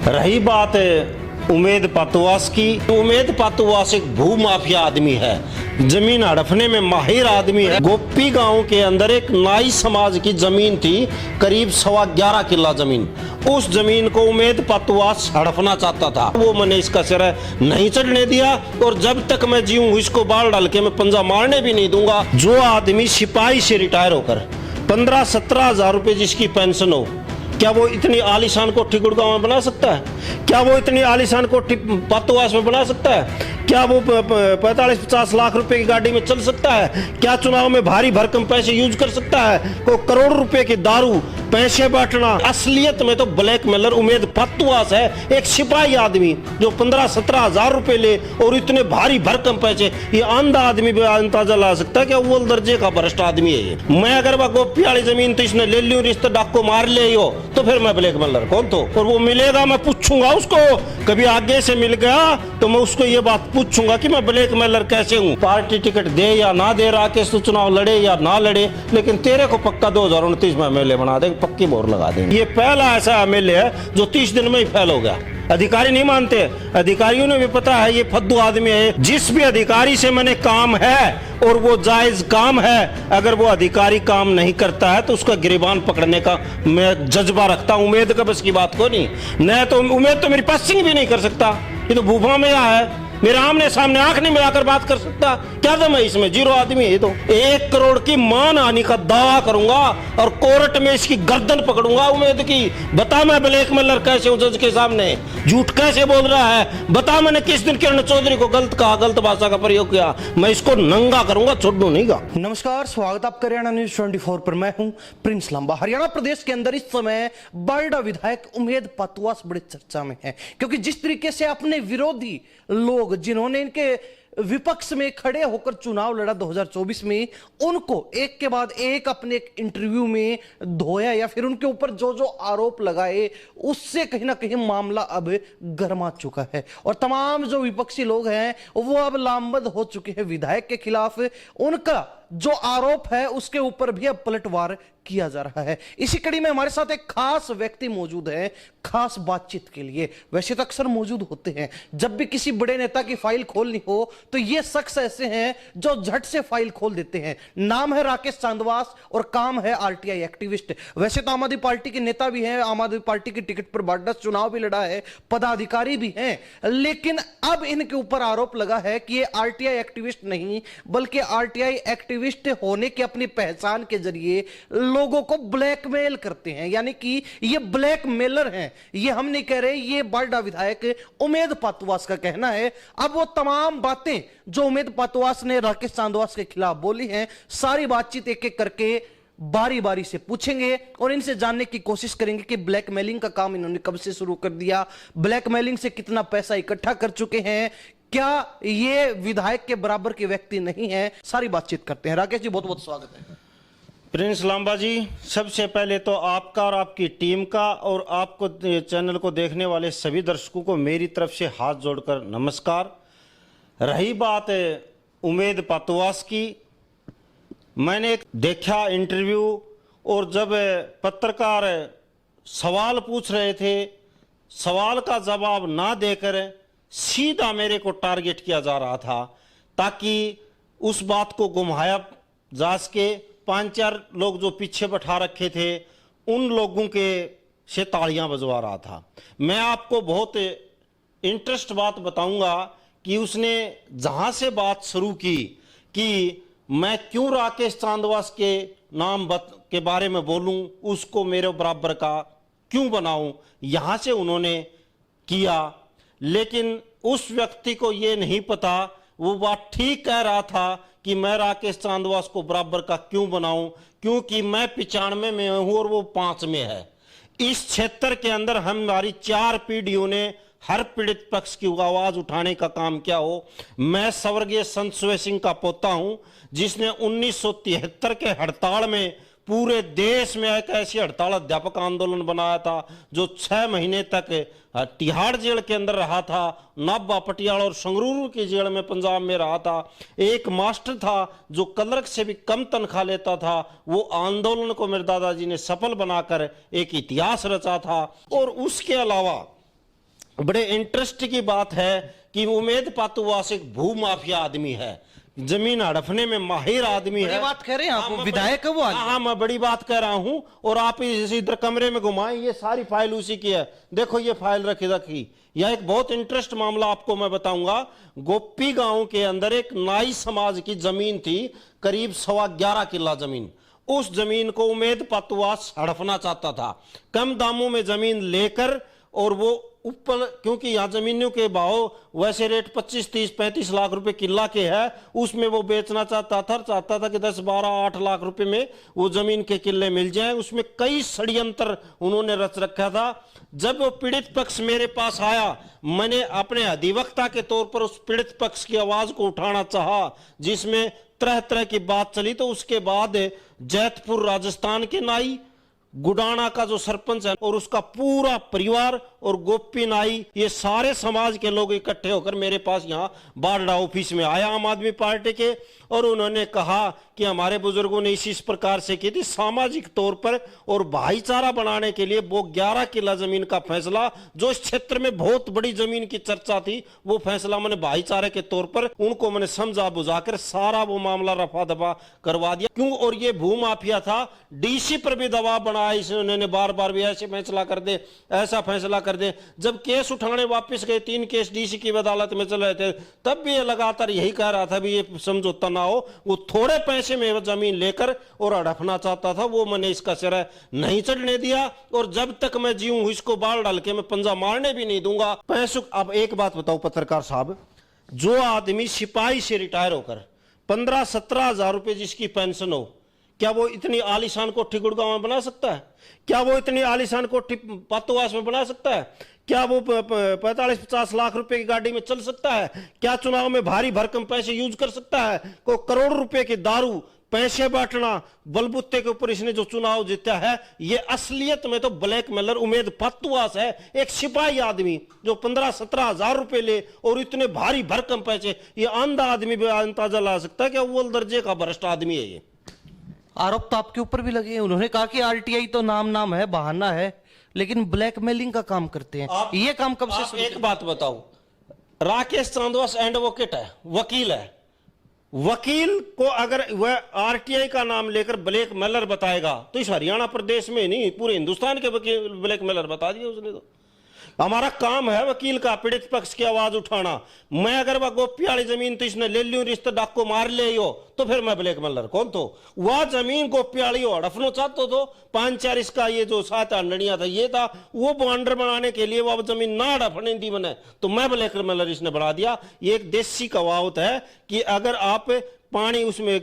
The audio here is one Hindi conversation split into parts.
रही बात उमेद पातुवास की, तो उमेद पातुवास एक भूमाफिया आदमी है, जमीन हड़पने में माहिर आदमी है। गोपी गांव के अंदर एक नाई समाज की जमीन थी, करीब 11.25 किला जमीन। उस जमीन को उमेद पातुवास हड़पना चाहता था, वो मैंने इसका सिर नहीं चढ़ने दिया और जब तक मैं जीऊँ इसको बाल डाल के मैं पंजा मारने भी नहीं दूंगा। जो आदमी सिपाही से रिटायर होकर 15-17 हजार रुपए जिसकी पेंशन हो, क्या वो इतनी आलीशान कोठी गुड़गांव में बना सकता है? क्या वो इतनी आलीशान कोठी पातुवास में बना सकता है? क्या वो 45-50 लाख रुपए की गाड़ी में चल सकता है? क्या चुनाव में भारी भरकम पैसे यूज कर सकता है? को करोड़ रुपए की दारू पैसे बांटना। असलियत में तो ब्लैकमेलर उमेद पातुवास है, एक सिपाही आदमी जो 15-17 हजार रुपए ले और इतने भारी भरकम पैसे। ये अंधा आदमी भी अंदाजा ला सकता है कि अव्वल दर्जे का भ्रष्ट आदमी है ये। मैं अगर वह गोपी वाली जमीन तो इसने ले ली, रिश्ते डाको मार ले हो, तो फिर मैं ब्लैकमेलर कौन? तो और वो मिलेगा, मैं पूछूंगा उसको, कभी आगे से मिल गया तो मैं उसको ये बात पूछूंगा कि मैं ब्लैकमेलर कैसे हूँ। पार्टी टिकट दे या ना दे, राकेश तो चुनाव लड़े या ना लड़े, लेकिन तेरे को पक्का 2029 में एमएलए बना देंगे, पक्की मोहर लगा देंगे। ये पहला ऐसा एमएलए है जो 30 दिन में ही फेल हो गया। अधिकारी नहीं मानते, अधिकारियों ने भी पता है ये फद्दू आदमी है। जिस भी अधिकारी से मैंने काम है और वो जायज काम है, अगर वो अधिकारी काम नहीं करता है तो उसका गिरबान पकड़ने का मैं जज्बा रखता हूं। उमेद का बस की बात को नहीं तो उमेद तो मेरी पासिंग भी नहीं कर सकता, ये तो भूफा में है, मेरे आमने सामने आंख नहीं मिलाकर बात कर सकता। क्या दम है इसमें? जीरो आदमी है। तो 1 करोड़ की मान हानि का दावा करूंगा और कोर्ट में इसकी गर्दन पकड़ूंगा उमेद की। बता मैं ब्लैकमेलर कैसे हूं जज के सामने, झूठ कैसे बोल रहा है, बता मैंने किस दिन किरण चौधरी को गलत कहा, गलत भाषा का प्रयोग किया। मैं इसको नंगा करूंगा, छोड़ू नहीं गा। नमस्कार, स्वागत आपका हरियाणा न्यूज 24 पर। मैं हूं प्रिंस लांबा। हरियाणा प्रदेश के अंदर इस समय बारडा विधायक उमेद पातुवास बड़े चर्चा में है, क्योंकि जिस तरीके से अपने विरोधी लोग जिन्होंने इनके विपक्ष में खड़े होकर चुनाव लड़ा 2024 में, उनको एक के बाद एक अपने एक इंटरव्यू में धोया या फिर उनके ऊपर जो जो आरोप लगाए, उससे कहीं ना कहीं मामला अब गर्मा चुका है और तमाम जो विपक्षी लोग हैं वो अब लामबंद हो चुके हैं विधायक के खिलाफ। उनका जो आरोप है उसके ऊपर भी अब पलटवार किया जा रहा है। इसी कड़ी में हमारे साथ एक खास व्यक्ति मौजूद है, खास बातचीत के लिए। वैसे तो अक्सर मौजूद होते हैं, जब भी किसी बड़े नेता की फाइल खोलनी हो तो ये शख्स ऐसे हैं जो झट से फाइल खोल देते हैं। नाम है राकेश चांदवास और काम है आरटीआई एक्टिविस्ट। वैसे तो आम आदमी पार्टी के नेता भी हैं, आम आदमी पार्टी की टिकट पर बारडा चुनाव भी लड़ा है, पदाधिकारी भी हैं, लेकिन अब इनके ऊपर आरोप लगा है कि ये आरटीआई एक्टिविस्ट नहीं बल्कि आरटीआई एक्टिविस्ट होने की अपनी पहचान के जरिए लोगों को ब्लैकमेल करते हैं, यानी कि ये ब्लैकमेलर हैं। ये हम नहीं कह रहे, ये बारडा विधायक उमेद पातुवास का कहना है। अब वो तमाम बातें जो उमेद पातुवास ने राकेश चांदवास के खिलाफ बोली हैं, सारी बातचीत एक एक करके बारी बारी से पूछेंगे और इनसे जानने की कोशिश करेंगे कि ब्लैकमेलिंग का काम इन्होंने कब से शुरू कर दिया, ब्लैकमेलिंग से कितना पैसा इकट्ठा कर चुके हैं, क्या ये विधायक के बराबर के व्यक्ति नहीं है। सारी बातचीत करते हैं। राकेश जी, बहुत बहुत स्वागत है। प्रिंस लांबा जी, सबसे पहले तो आपका और आपकी टीम का और आपको चैनल को देखने वाले सभी दर्शकों को मेरी तरफ से हाथ जोड़कर नमस्कार। रही बात उमेद पातुवास की, मैंने देखा इंटरव्यू और जब पत्रकार सवाल पूछ रहे थे, सवाल का जवाब ना देकर सीधा मेरे को टारगेट किया जा रहा था ताकि उस बात को घुमाया जा सके। 5-4 लोग जो पीछे बैठा रखे थे उन लोगों के से तालियां बजवा रहा था। मैं आपको बहुत इंटरेस्ट बात बताऊंगा कि उसने जहां से बात शुरू की कि मैं क्यों राकेश चांदवास के नाम के बारे में बोलूं, उसको मेरे बराबर का क्यों बनाऊं, यहां से उन्होंने किया। लेकिन उस व्यक्ति को यह नहीं पता, वो बात ठीक कह रहा था कि मैं राकेश चांदवास को बराबर का क्यों बनाऊं, क्योंकि मैं 95 में हूं और वो 5 में है। इस क्षेत्र के अंदर हमारी 4 पीढ़ियों ने हर पीड़ित पक्ष की आवाज उठाने का काम किया हो। मैं स्वर्गीय संत सुबे सिंह का पोता हूं जिसने 1973 के हड़ताल में पूरे देश में एक ऐसी हड़ताल अध्यापक आंदोलन बनाया था जो 6 महीने तक तिहाड़ जेल के अंदर रहा था, नाभा, पटियाला और संगरूर की जेल में पंजाब में रहा था। एक मास्टर था जो क्लर्क से भी कम तनख्वाह लेता था। वो आंदोलन को मेरे दादाजी ने सफल बनाकर एक इतिहास रचा था। और उसके अलावा बड़े इंटरेस्ट की बात है कि उमेद पातुवास एक भू माफिया आदमी है, जमीन हड़पने में माहिर आदमी है। बात कह रहे हैं आप, विधायक है वो। हाँ, मैं बड़ी बात कह रहा हूं। और आप इधर कमरे में घुमाएं, ये सारी फाइल उसी की है। देखो ये फाइल रखी। यह एक बहुत इंटरेस्ट मामला आपको मैं बताऊंगा। गोपी गांव के अंदर एक नाई समाज की जमीन थी, करीब 11.25 किला जमीन। उस जमीन को उमेद पातुवास हड़पना चाहता था, कम दामों में जमीन लेकर। और वो ऊपर, क्योंकि यहाँ जमीनों के भाव वैसे रेट 25, 30, 35 लाख रुपए किला के है, उसमें वो बेचना चाहता था कि 10, 12, 8 लाख रुपए में वो जमीन के किले मिल जाए। उसमें कई षड्यंत्र उन्होंने रच रखा था। जब वो पीड़ित पक्ष मेरे पास आया, मैंने अपने अधिवक्ता के तौर पर उस पीड़ित पक्ष की आवाज को उठाना चाहा, जिसमें तरह तरह की बात चली। तो उसके बाद जैतपुर राजस्थान के नाई, गुडाना का जो सरपंच है और उसका पूरा परिवार, और गोपी नाई, ये सारे समाज के लोग इकट्ठे होकर मेरे पास यहाँ बारडा ऑफिस में आया आम आदमी पार्टी के। और उन्होंने कहा कि हमारे बुजुर्गों ने इस प्रकार से की थी सामाजिक तौर पर और भाईचारा बनाने के लिए वो 11 किला जमीन का फैसला, जो इस क्षेत्र में बहुत बड़ी जमीन की चर्चा थी, वो फैसला मैंने भाईचारे के तौर पर उनको मैंने समझा बुझाकर सारा वो मामला रफा दफा करवा दिया। क्यों? और ये भू माफिया था, डीसी पर भी दबाव बनाया इन्होंने बार बार भी, ऐसे फैसला कर दे, ऐसा फैसला कर दे। जब केस उठाने वापस गए, 3 केस डीसी की अदालत में चल रहे थे, तब भी ये लगातार यही कह रहा था भी ये समझौता ना हो। वो थोड़े पैसे में जमीन लेकर और हड़पना चाहता था, वो मैंने इसका सिरा नहीं चढ़ने दिया। और जब तक मैं जीऊं इसको बाल डाल के मैं पंजा मारने भी नहीं दूंगा। पैसों, अब एक बात बताओ पत्रकार साहब, जो आदमी सिपाही से रिटायर होकर 15-17 हजार रुपए जिसकी पेंशन हो, क्या वो इतनी आलीशान कोठी गुड़गांव में बना सकता है? क्या वो इतनी आलीशान कोठी पातुवास में बना सकता है? क्या वो 45-50 लाख रुपए की गाड़ी में चल सकता है? क्या चुनाव में भारी भरकम पैसे यूज कर सकता है? को करोड़ रुपए की दारू, पैसे बांटना, बलबूते के ऊपर इसने जो चुनाव जीता है, ये असलियत में तो ब्लैकमेलर उमेद पातुवास है। एक सिपाही आदमी जो 15-17 हजार रुपए ले और इतने भारी भरकम पैसे, ये अंधा आदमी भी अंदाजा ला सकता है कि अव्वल दर्जे का भ्रष्ट आदमी है ये। आरोप तो आपके ऊपर भी लगे हैं। उन्होंने कहा कि आरटीआई तो नाम है, बहाना है, लेकिन ब्लैकमेलिंग का काम करते हैं। ये काम कब से शुरू? एक बात बताओ, राकेश चांदवास एडवोकेट है, वकील है। वकील को अगर वह आरटीआई का नाम लेकर ब्लैकमेलर बताएगा, तो इस हरियाणा प्रदेश में नहीं पूरे हिंदुस्तान के वकील ब्लैकमेलर बता दिए उसने। तो हमारा काम है वकील का पीड़ित पक्ष की आवाज उठाना। मैं अगर वह गोपी वाली जमीन तो इसने ले ली, रिश्ते डाक को मार ले हो, तो फिर मैं ब्लैकमेलर कौन? तो वह जमीन गोपी वाली हो हड़पना चाहते तो 5-4 इसका ये जो 7 अंडनिया था, ये था वो बॉन्डर बनाने के लिए वह जमीन ना हड़पने दी बने, तो मैं ब्लैकमेलर इसने बढ़ा दिया। ये एक देसी कहावत है कि अगर आप पानी उसमें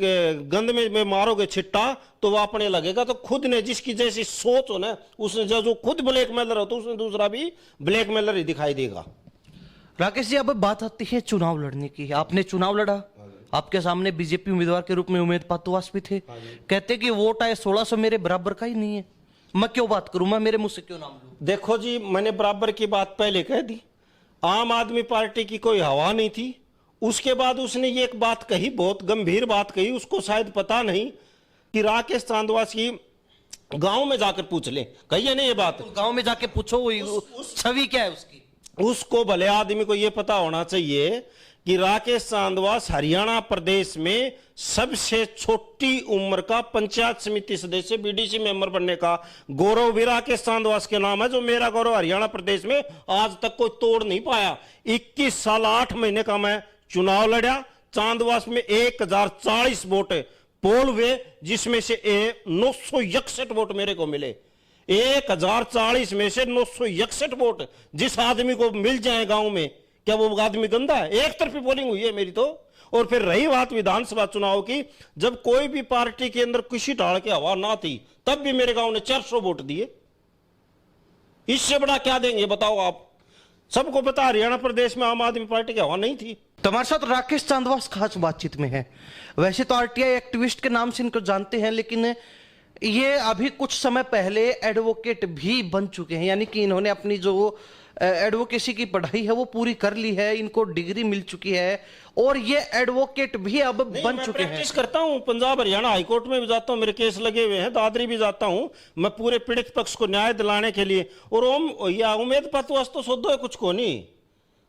गंद में मारोगे छिट्टा तो वो अपने लगेगा। तो खुद ने जिसकी जैसी सोच हो ना, उसने जो खुद ब्लैकमेलर हो तो उसने दूसरा भी ब्लैकमेलर ही दिखाई देगा। राकेश जी, अब बात आती है चुनाव लड़ने की। आपने चुनाव लड़ा, आपके सामने बीजेपी उम्मीदवार के रूप में उमेद पातुवास भी थे। कहते कि वोट आए 1600 मेरे बराबर का ही नहीं है। मैं क्यों बात करूं, मैं मेरे मुंह से क्यों नाम लूं? देखो जी, मैंने बराबर की बात पहले कह दी। आम आदमी पार्टी की कोई हवा नहीं थी। उसके बाद उसने ये एक बात कही, बहुत गंभीर बात कही, उसको शायद पता नहीं कि राकेश चांदवास की गांव में जाकर पूछ ले, कहिए नहीं ये बात, गांव में जाके पूछो छवि क्या है उसकी। उसको भले आदमी को ये पता होना चाहिए कि राकेश चांदवास हरियाणा प्रदेश में सबसे छोटी उम्र का पंचायत समिति सदस्य, बीडीसी मेंबर बनने का गौरव भी राकेश चांदवास के नाम है। जो मेरा गौरव हरियाणा प्रदेश में आज तक कोई तोड़ नहीं पाया। 21 साल 8 महीने का मैं चुनाव लड़ा। चांदवास में 1040 वोट पोल हुए, जिसमें से 961 वोट मेरे को मिले। 1040 में से 961 वोट जिस आदमी को मिल जाए गांव में, क्या वो आदमी गंदा है? एक तरफी पोलिंग हुई है मेरी तो। और फिर रही बात विधानसभा चुनाव की, जब कोई भी पार्टी के अंदर किसी ढाल की हवा ना थी, तब भी मेरे गांव ने 400 वोट दिए। इससे बड़ा क्या देंगे बताओ आप? सबको पता हरियाणा प्रदेश में आम आदमी पार्टी की हवा नहीं थी। तो हमारे साथ राकेश चांदवास खास बातचीत में है। वैसे तो आरटीआई एक्टिविस्ट के नाम से इनको जानते हैं, लेकिन ये अभी कुछ समय पहले एडवोकेट भी बन चुके हैं, यानी कि इन्होंने अपनी जो एडवोकेसी की पढ़ाई है वो पूरी कर ली है, इनको डिग्री मिल चुकी है और ये एडवोकेट भी अब बन चुके हैं। प्रैक्टिस करता हूँ, पंजाब हरियाणा हाईकोर्ट में भी जाता हूँ, मेरे केस लगे हुए हैं, दादरी भी जाता हूँ मैं पूरे पीड़ित पक्ष को न्याय दिलाने के लिए। और उमेद पतवास तो सोदो है, कुछ को नहीं,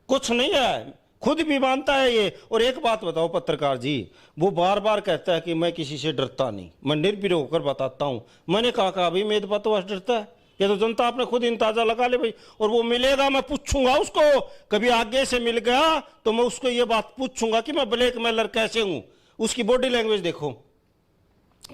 कुछ नहीं है, खुद भी मानता है ये। और एक बात बताओ पत्रकार जी, वो बार बार कहता है कि मैं किसी से डरता नहीं, मैं निर्भीक होकर बताता हूं। मैंने कहा अभी उमेद पतवास डरता है? ये तो जनता आपने खुद अंदाजा लगा ले भाई। और वो मिलेगा, मैं पूछूंगा उसको, कभी आगे से मिल गया तो मैं उसको ये बात पूछूंगा कि मैं ब्लैकमेलर कैसे हूं। उसकी बॉडी लैंग्वेज देखो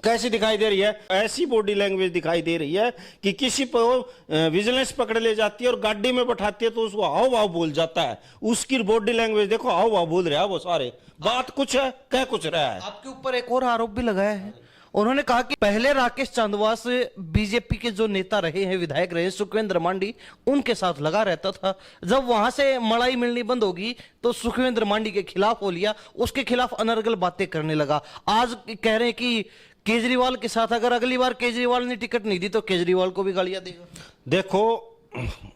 कैसी दिखाई दे रही है, ऐसी बॉडी लैंग्वेज दिखाई दे रही है कि किसी पर विजिलेंस पकड़ ले जाती है और गाड़ी में बैठाती है तो उसको आओ वाओ बोल जाता है। उसकी बॉडी लैंग्वेज देखो, आओ वाओ बोल रहा है वो सारे, बात कुछ है, कह कुछ रहा है। आपके ऊपर एक और आरोप भी लगाया है, उन्होंने कहा कि पहले राकेश चांदवास बीजेपी के जो नेता रहे हैं, विधायक रहे, सुखविंद्र मांडी, उनके साथ लगा रहता था। जब वहां से मड़ाई मिलनी बंद होगी तो सुखविंद्र मांडी के खिलाफ हो लिया, उसके खिलाफ अनर्गल बातें करने लगा। आज कह रहे हैं कि केजरीवाल के साथ अगर अगली बार केजरीवाल ने टिकट नहीं दी तो केजरीवाल को भी गालियां देगा। देखो,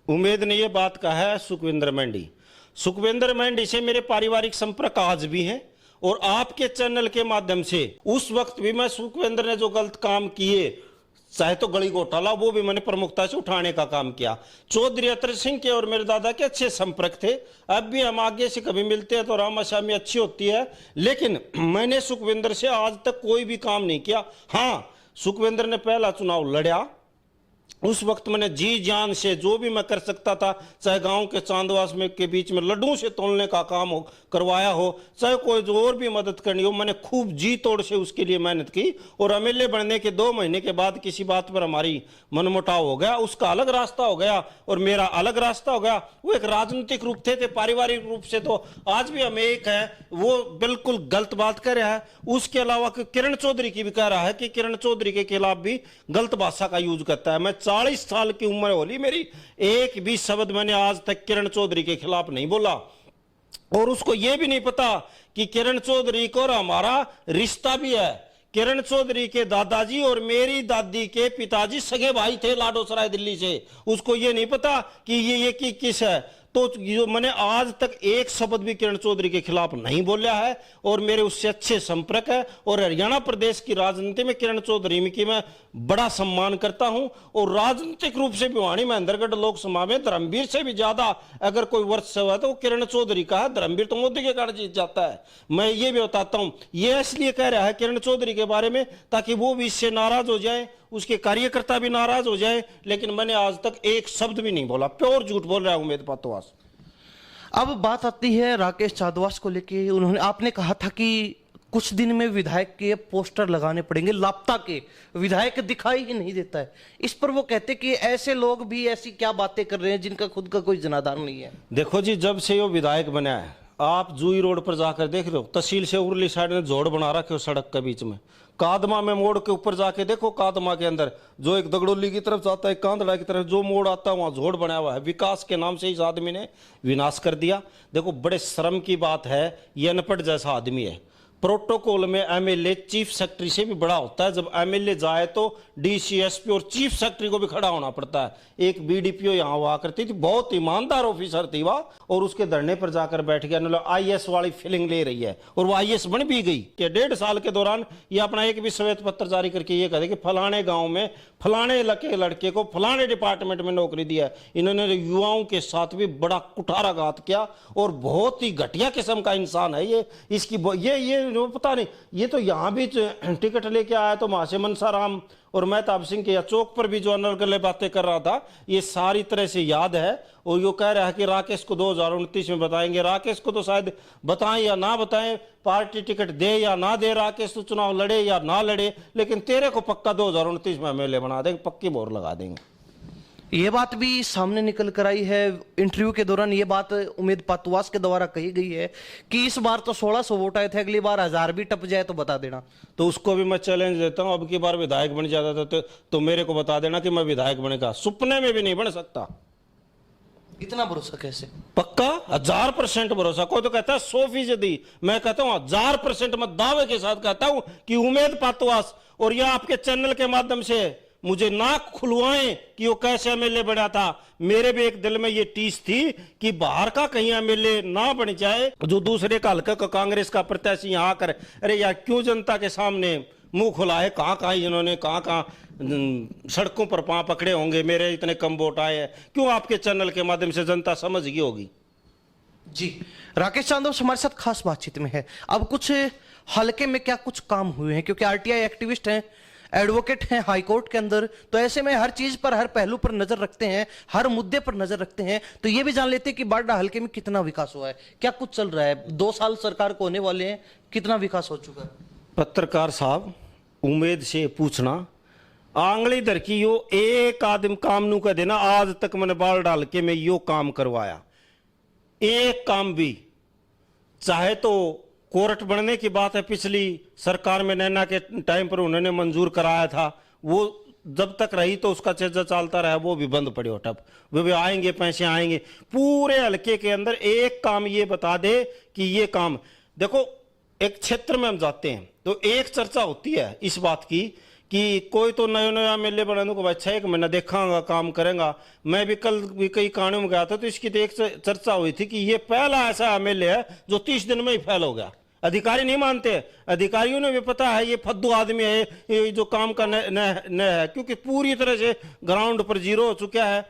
उमेद ने ये बात कहा है सुखविंद्र मांडी से मेरे पारिवारिक संपर्क आज भी हैं और आपके चैनल के माध्यम से उस वक्त भी मैं सुखविंद्र ने जो गलत काम किए, चाहे तो गली घोटाला, वो भी मैंने प्रमुखता से उठाने का काम किया। चौधरी अतर सिंह के और मेरे दादा के अच्छे संपर्क थे, अब भी हम आगे से कभी मिलते हैं तो रामाशामी अच्छी होती है। लेकिन मैंने सुखविंद्र से आज तक कोई भी काम नहीं किया। हाँ, सुखविंद्र ने पहला चुनाव लड़ा, उस वक्त मैंने जी जान से जो भी मैं कर सकता था, चाहे गांव के चांदवास में के बीच में लड्डू से तोलने का काम हो करवाया हो, चाहे कोई जो और भी मदद करनी हो, मैंने खूब जी तोड़ से उसके लिए मेहनत की। और एमएलए बनने के 2 महीने के बाद किसी बात पर हमारी मनमुटाव हो गया, उसका अलग रास्ता हो गया और मेरा अलग रास्ता हो गया। वो एक राजनीतिक रूप थे, पारिवारिक रूप से तो आज भी हम एक है। वो बिल्कुल गलत बात कर रहा है। उसके अलावा किरण चौधरी की भी कह रहा है कि किरण चौधरी के खिलाफ भी गलत भाषा का यूज करता है। मैं 40 साल की उम्र होली मेरी, एक भी शब्द मैंने आज तक किरण चौधरी के खिलाफ नहीं बोला। और उसको यह भी नहीं पता कि किरण चौधरी को और हमारा रिश्ता भी है। किरण चौधरी के दादाजी और मेरी दादी के पिताजी सगे भाई थे लाडोसराय दिल्ली से। उसको यह नहीं पता कि ये किस है। तो जो मैंने आज तक एक शब्द भी किरण चौधरी के खिलाफ नहीं बोला है और मेरे उससे अच्छे संपर्क है। और हरियाणा प्रदेश की राजनीति में किरण चौधरी की मैं बड़ा सम्मान करता हूं। और राजनीतिक रूप से भिवानी महेंद्रगढ़ लोकसभा में धर्मवीर से भी ज्यादा अगर कोई वर्चस्व है तो वो किरण चौधरी का है। धर्मवीर तो मोदी के कारण जीत जाता है। मैं ये भी बताता हूं, ये इसलिए कह रहा है किरण चौधरी के बारे में ताकि वो भी इससे नाराज हो जाए, उसके कार्यकर्ता भी नाराज हो जाए। लेकिन मैंने आज तक एक शब्द भी नहीं बोला, प्योर झूठ बोल रहा है उमेद पतवास। अब बात आती है राकेश चांदवास को लेके। आपने कहा था कि कुछ दिन में विधायक के पोस्टर लगाने पड़ेंगे, लापता के विधायक दिखाई ही नहीं देता है। इस पर वो कहते कि ऐसे लोग भी ऐसी क्या बातें कर रहे हैं जिनका खुद का कोई जनाधार नहीं है। देखो जी, जब से वो विधायक बना है, आप जूही रोड पर जाकर देख रहे हो, तहसील से उरली साइड में जोड़ बना रखे हो सड़क के बीच में। कादमा में मोड़ के ऊपर जाके देखो, कादमा के अंदर जो एक दगड़ोली की तरफ जाता है, कांदड़ा की तरफ जो मोड़ आता है, वहां जोड़ बनाया हुआ है। विकास के नाम से इस आदमी ने विनाश कर दिया। देखो, बड़े शर्म की बात है, ये अनपढ़ जैसा आदमी है। प्रोटोकॉल में एमएलए चीफ सेक्रेटरी से भी बड़ा होता है। जब एमएलए जाए तो डीसी, एसपी और चीफ सेक्रेटरी को भी खड़ा होना पड़ता है। एक बीडीपीओ यहाँ हुआ करती थी, बहुत ईमानदार ऑफिसर थी वह, और उसके धरने पर जाकर बैठ गया। मतलब आईएएस वाली फीलिंग ले रही है और वो आईएएस बन भी गई कि 1.5 साल के दौरान ये अपना एक भी श्वेत पत्र जारी करके ये कहते कि फलाने गांव में फलाने लड़के को फलाने डिपार्टमेंट में नौकरी दिया है। इन्होंने युवाओं के साथ भी बड़ा कुठाराघात किया और बहुत ही घटिया किस्म का इंसान है ये। इसकी ये पता नहीं, ये तो यहां भी टिकट लेके आया तो वहां से मनसाराम और महताब सिंह के चौक पर भी जो अनर्गल बातें कर रहा था, ये सारी तरह से याद है। और यो कह रहा है कि राकेश को 2029 में बताएंगे। राकेश को तो शायद बताएं या ना बताएं, पार्टी टिकट दे या ना दे, राकेश तो चुनाव लड़े या ना लड़े, लेकिन तेरे को पक्का 2029 में एमएलए बना देंगे, पक्की मोहर लगा देंगे। ये बात भी सामने निकल कर आई है। इंटरव्यू के दौरान ये बात उमेद पतवास के द्वारा कही गई है कि इस बार तो 1600 वोट आए थे, अगली बार 1000 भी टप जाए तो बता देना। तो उसको भी मैं चैलेंज देता हूं, अब की बार विधायक बन जाता था तो मेरे को बता देना कि मैं विधायक बनेगा। सुपने में भी नहीं बन सकता। इतना भरोसा कैसे? पक्का 1000% भरोसा। कोई तो कहता है 100%, मैं कहता हूं 1000%। मैं दावे के साथ कहता हूं कि उमेद पतवास और यह आपके चैनल के माध्यम से मुझे नाक खुलवाएं कि वो कैसे एमएलए बना था। मेरे भी एक दिल में ये टीस थी कि बाहर का कहीं एमएलए ना बन जाए, जो दूसरे का हल्का का कांग्रेस का प्रत्याशी यहाँ आकर अरे यार क्यों जनता के सामने मुंह खुला है, कहाँ कहाँ इन्होंने कहाँ सड़कों पर पांव पकड़े होंगे, मेरे इतने कम वोट आए हैं, क्यों आपके चैनल के माध्यम से जनता समझ गई होगी। जी, राकेश चांदोस हमारे साथ खास बातचीत में है। अब कुछ हल्के में क्या कुछ काम हुए हैं, क्योंकि आरटीआई एक्टिविस्ट हैं, एडवोकेट हैं हाई कोर्ट के अंदर, तो ऐसे में हर चीज पर, हर पहलू पर नजर रखते हैं, हर मुद्दे पर नजर रखते हैं। तो ये भी जान लेते हैं कि बारडा हल्के में कितना विकास हुआ है, क्या कुछ चल रहा है। 2 साल सरकार को होने वाले हैं, कितना विकास हो चुका है। पत्रकार साहब, उम्मीद से पूछना आंगली दर की यो एक आदमी काम नू कह देना, आज तक मैंने बारडा हल्के में यो काम करवाया, एक काम भी, चाहे तो कोर्ट बनने की बात है, पिछली सरकार में नैना के टाइम पर उन्होंने मंजूर कराया था, वो जब तक रही तो उसका चर्चा चलता रहा, वो भी बंद पड़े हो टप, वे भी आएंगे, पैसे आएंगे। पूरे हल्के के अंदर एक काम ये बता दे कि ये काम, देखो एक क्षेत्र में हम जाते हैं तो एक चर्चा होती है इस बात की कि कोई तो नया नया एमएलए बनाने को अच्छा 1 महीना देखांगा, काम करेगा। मैं भी कल भी कई कहानियों में गया था तो इसकी तो एक चर्चा हुई थी कि ये पहला ऐसा एमएलए है जो 30 दिन में ही फेल हो गया। अधिकारी नहीं मानते, अधिकारियों ने भी पता है ये फद्दू आदमी है, ये जो काम का न है, क्योंकि पूरी तरह से ग्राउंड पर जीरो हो चुका है।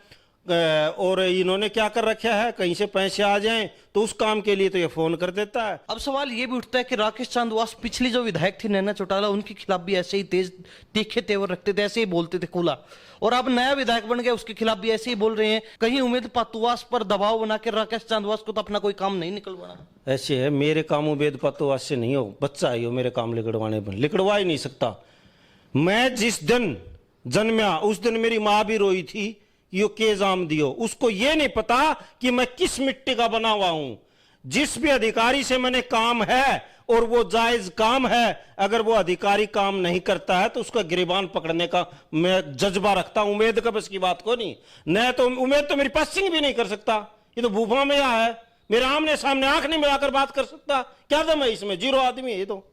और इन्होंने क्या कर रखा है, कहीं से पैसे आ जाएं तो उस काम के लिए तो ये फोन कर देता है। अब सवाल ये भी उठता है कि राकेश चांदवास पिछली जो विधायक थी नैना चौटाला, उनके खिलाफ भी ऐसे ही तेज तीखे तेवर रखते थे, ऐसे ही बोलते थे खुला, और अब नया विधायक बन गया उसके खिलाफ भी ऐसे ही बोल रहे हैं। कहीं उमेद पातुवास पर दबाव बना के राकेश चांदवास को तो अपना कोई काम नहीं निकलवाना। ऐसे है, मेरे काम उमेद पातुवास से नहीं हो, बच्चा है मेरे काम लिकड़वाने पर, लिकड़वा ही नहीं सकता। मैं जिस दिन जन्मा उस दिन मेरी माँ भी रोई थी यो के जाम दियो, उसको ये नहीं पता कि मैं किस मिट्टी का बना हुआ हूं। जिस भी अधिकारी से मैंने काम है और वो जायज काम है, अगर वो अधिकारी काम नहीं करता है तो उसका गिरबान पकड़ने का मैं जज्बा रखता हूं। उमेद का बस की बात को नहीं, न तो उमेद तो मेरी पासिंग भी नहीं कर सकता, ये तो भूफा में है, मेरे आमने सामने आंख नहीं मिलाकर बात कर सकता, क्या दम है इसमें, जीरो आदमी है ये तो।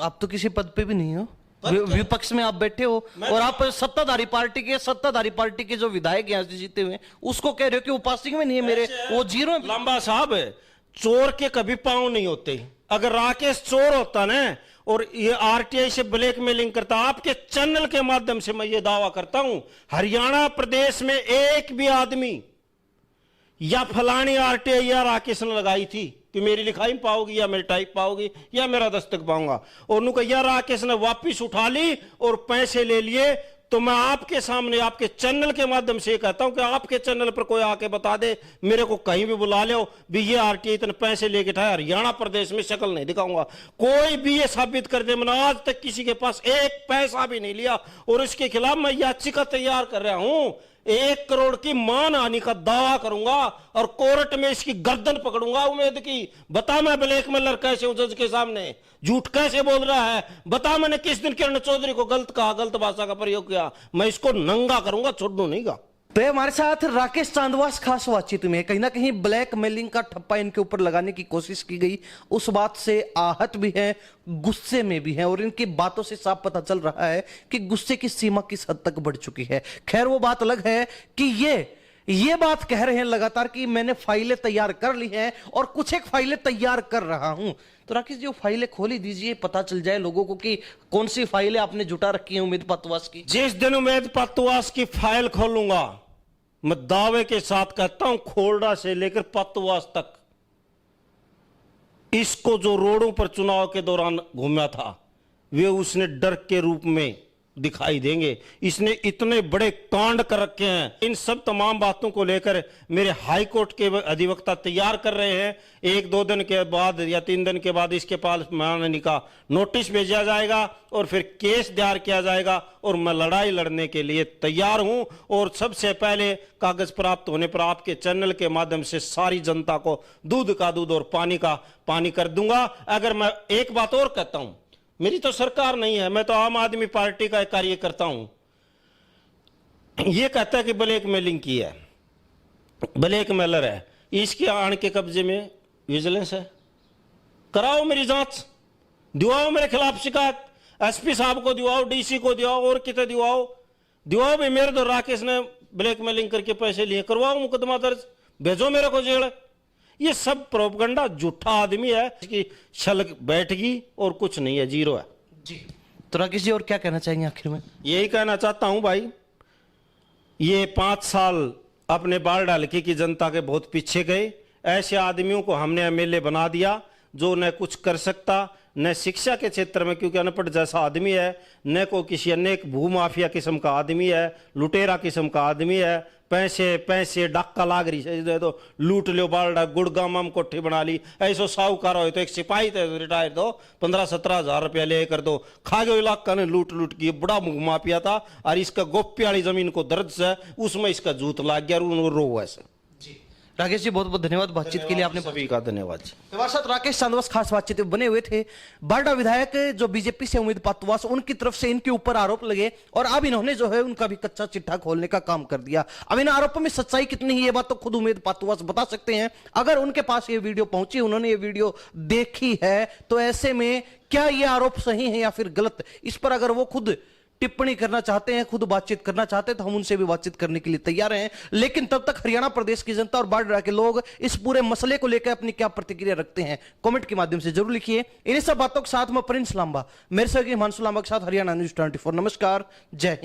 आप तो किसी पद पे भी नहीं हो, विपक्ष में आप बैठे हो, और आप सत्ताधारी पार्टी के जो विधायक यहाँ से जीते हुए उसको कह रहे हो कि वो पासिंग में नहीं है, मेरे वो जीरो है। लंबा साहब है, चोर के कभी पांव नहीं होते। अगर राकेश चोर होता ना और ये आरटीआई से ब्लैकमेलिंग करता, आपके चैनल के माध्यम से मैं ये दावा करता हूं, हरियाणा प्रदेश में एक भी आदमी या फलानी आरटीआई या राकेश ने लगाई थी कि मेरी लिखाई पाओगी या मेरी टाइप पाओगी या मेरा दस्तक पाऊंगा, और उनको या राकेश ने वापिस उठा ली और पैसे ले लिए, तो मैं आपके सामने आपके चैनल के माध्यम से कहता हूं कि आपके चैनल पर कोई आके बता दे, मेरे को कहीं भी बुला लो भी ये आरटीआई इतने पैसे लेके था, हरियाणा प्रदेश में शक्ल नहीं दिखाऊंगा। कोई भी ये साबित कर दे, मैंने आज तक किसी के पास 1 पैसा भी नहीं लिया, और इसके खिलाफ मैं याचिका तैयार कर रहा हूं, 1 करोड़ की मानहानि का दावा करूंगा और कोर्ट में इसकी गर्दन पकड़ूंगा उमेद की। बता मैं ब्लैकमेलर कैसे हूं, जज के सामने झूठ कैसे बोल रहा है, बता मैंने किस दिन किरण चौधरी को गलत कहा, गलत भाषा का प्रयोग किया, मैं इसको नंगा करूंगा, छोड़ दूं नहीं का। तो हमारे साथ राकेश चांदवास खास बातचीत में, कहीं ना कहीं ब्लैकमेलिंग का ठप्पा इनके ऊपर लगाने की कोशिश की गई, उस बात से आहत भी है, गुस्से में भी है, और इनकी बातों से साफ पता चल रहा है कि गुस्से की सीमा किस हद तक बढ़ चुकी है। खैर वो बात अलग है कि ये बात कह रहे हैं लगातार कि मैंने फाइलें तैयार कर ली हैं और कुछ एक फाइलें तैयार कर रहा हूं। तो राकेश जी वो फाइलें खोली दीजिए, पता चल जाए लोगों को कि कौन सी फाइलें आपने जुटा रखी हैं उमेद पातुवास की। जिस दिन उमेद पातुवास की फाइल खोलूंगा, मैं दावे के साथ कहता हूं, खोरडा से लेकर पातुवास तक, इसको जो रोडों पर चुनाव के दौरान घूमा था वे उसने डर के रूप में दिखाई देंगे। इसने इतने बड़े कांड कर रखे हैं, इन सब तमाम बातों को लेकर मेरे हाई कोर्ट के अधिवक्ता तैयार कर रहे हैं। 1-2 दिन के बाद या 3 दिन के बाद इसके पास मानहानि का नोटिस भेजा जाएगा और फिर केस दायर किया जाएगा, और मैं लड़ाई लड़ने के लिए तैयार हूं। और सबसे पहले कागज प्राप्त होने पर आपके चैनल के माध्यम से सारी जनता को दूध का दूध और पानी का पानी कर दूंगा। अगर मैं एक बात और कहता हूं, मेरी तो सरकार नहीं है, मैं तो आम आदमी पार्टी का एक कार्य करता हूं। यह कहता है कि ब्लैकमेलिंग की है, ब्लैकमेलर है, इसके आण के कब्जे में विजिलेंस है, कराओ मेरी जांच, दिवाओ मेरे खिलाफ शिकायत। एसपी साहब को दिवाओ, डीसी को दिवाओ, और कितने दिवाओ भी। मेरे तो राकेश ने ब्लैकमेलिंग करके पैसे लिए, करवाओ मुकदमा दर्ज, भेजो मेरे को जेल। ये सब प्रोपगंडा, झूठा आदमी है, इसकी छल बैठ गई और कुछ नहीं है, जीरो है जी। तो राकेश जी और क्या कहना चाहेंगे आखिर में? यही कहना चाहता हूं भाई, ये 5 साल अपने बाल डालके की जनता के बहुत पीछे गए। ऐसे आदमियों को हमने एमएलए बना दिया जो न कुछ कर सकता, न शिक्षा के क्षेत्र में, क्योंकि अनपढ़ जैसा आदमी है, न को किसी अन्य भूमाफिया किस्म का आदमी है, लुटेरा किस्म का आदमी है। पैसे पैसे डाका लाग रही है तो लूट लो बाल, गुड़गाम हम कोठी बना ली। ऐसो साहूकार हो तो एक सिपाही थे रिटायर दो, 15-17 हजार रुपया ले कर दो, खा गए इलाका ने लूट लूट की। बड़ा माफिया था, और इसका गोप्य वाली जमीन को दर्द से उसमें इसका जूत लाग गया और रो ऐसे। राकेश जी बहुत बहुत धन्यवाद बातचीत के लिए, आपने सभी का धन्यवाद। हमारे साथ राकेश चांदवास खास बातचीत में बने हुए थे। बारडा विधायक जो बीजेपी से उम्मीद पातुवास, उनकी तरफ से इनके ऊपर आरोप लगे और अब इन्होंने जो है उनका भी कच्चा चिट्ठा खोलने का काम कर दिया। अब इन आरोपों में सच्चाई कितनी है ये बात तो खुद उम्मीद पातुवास बता सकते हैं। अगर उनके पास ये वीडियो पहुंची, उन्होंने ये वीडियो देखी है, तो ऐसे में क्या ये आरोप सही है या फिर गलत, इस पर अगर वो खुद टिप्पणी करना चाहते हैं, खुद बातचीत करना चाहते हैं, तो हम उनसे भी बातचीत करने के लिए तैयार हैं। लेकिन तब तक हरियाणा प्रदेश की जनता और बारडा के लोग इस पूरे मसले को लेकर अपनी क्या प्रतिक्रिया रखते हैं, कमेंट के माध्यम से जरूर लिखिए। इन्हीं सब बातों के साथ मैं प्रिंस लांबा, मेरे सहयोगी हिमांशु लांबा के साथ हरियाणा न्यूज 24। नमस्कार, जय हिंद।